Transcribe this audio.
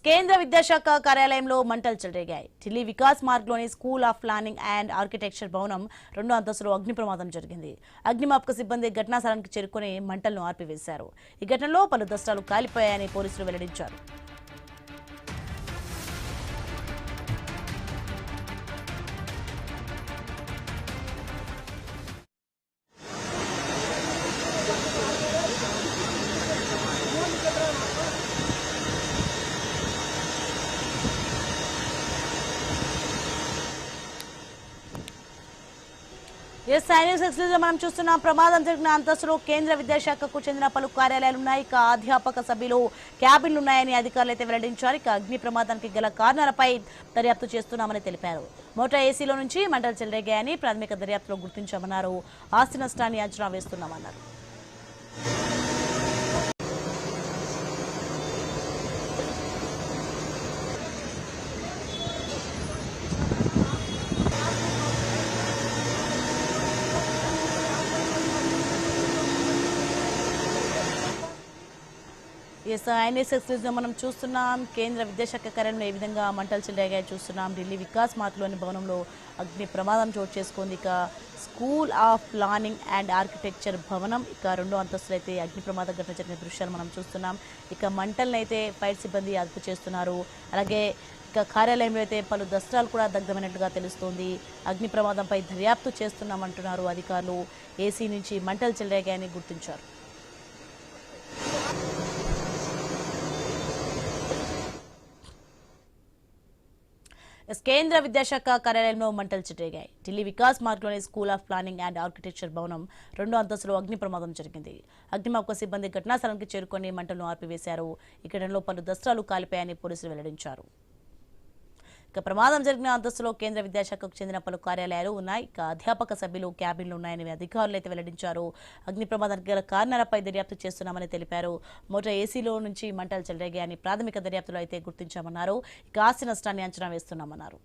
కేంద్ర విద్యాశాఖ కార్యాలయంలో మంటలు చెలరేగాయి. ఢిల్లీ వికాస్ మార్గ్లోని school of planning and architecture భవనం 2వ అంతస్తులో అగ్ని ప్రమాదం జరిగింది. అగ్నిమాపక సిబ్బంది ఘటనా స్థలానికి చేరుకుని మంటలను ఆర్పివేశారు. ఈ ఘటనలో పలు దస్తాలు కాలిపోయాయని పోలీసులు వెల్లడించారు. మనం చూస్తున్నాం. ప్రమాదం జరిగిన అంతస్తులో కేంద్ర విద్యాశాఖకు చెందిన పలు కార్యాలయాలు ఉన్నాయి. ఇక అధ్యాపక సభ్యులు క్యాబిన్లు ఉన్నాయని అధికారులు అయితే వెల్లడించారు. ఇక అగ్ని ప్రమాదానికి గల కారణాలపై దర్యాప్తు చేస్తున్నామని తెలిపారు. మోటార్ ఏసీలో నుంచి మంటలు చెలరేగాయని ప్రాథమిక దర్యాప్తులో గుర్తించామన్నారు. ఆస్తి నష్టాన్ని అంచనా వేస్తున్నామన్నారు. మనం చూస్తున్నాం. కేంద్ర విద్యాశాఖ కార్యాలయంలో ఏ విధంగా మంటలు చెలరేగాయో చూస్తున్నాం. ఢిల్లీ వికాస్ మార్గ్లోని భవనంలో అగ్ని ప్రమాదం చోటు చేసుకుంది. ఇక school of planning and architecture భవనం ఇక 2వ అంతస్తులో అయితే అగ్ని ప్రమాద ఘటన జరిగిన దృశ్యాలు మనం చూస్తున్నాం. ఇక మంటలను అయితే ఫైర్ సిబ్బంది అదుపు చేస్తున్నారు. అలాగే ఇక కార్యాలయంలో అయితే పలు దస్త్రాలు కూడా దగ్ధమైనట్లుగా తెలుస్తోంది. అగ్ని ప్రమాదంపై దర్యాప్తు చేస్తున్నామంటున్నారు అధికారులు. ఏసీ నుంచి మంటలు చెలరేగాయని గుర్తించారు. కేంద్ర విద్యాశాఖ కార్యాలయంలో మంటలు చెలరేగాయి. ఢిల్లీ వికాస్ మార్గ్లోని school of planning and architecture భవనం 2వ అంతస్తులో అగ్ని ప్రమాదం జరిగింది. అగ్నిమాపక సిబ్బంది ఘటనా స్థలానికి చేరుకొని మంటలను ఆర్పివేశారు. ఈ ఘటనలో పలు దస్త్రాలు కాలిపోయాయని పోలీసులు వెల్లడించారు. ఇక ప్రమాదం జరిగిన అంతస్తులో కేంద్ర విద్యాశాఖకు చెందిన పలు కార్యాలయాలు ఉన్నాయి. ఇక అధ్యాపక సభ్యులు క్యాబిన్లు ఉన్నాయని అధికారులు అయితే వెల్లడించారు. అగ్ని ప్రమాదానికి గల కారణాలపై దర్యాప్తు చేస్తున్నామని తెలిపారు. మోటార్ ఏసీలో నుంచి మంటలు చెలరేగాయని ప్రాథమిక దర్యాప్తులో అయితే గుర్తించామన్నారు. ఇక ఆస్తి నష్టాన్ని అంచనా వేస్తున్నామన్నారు.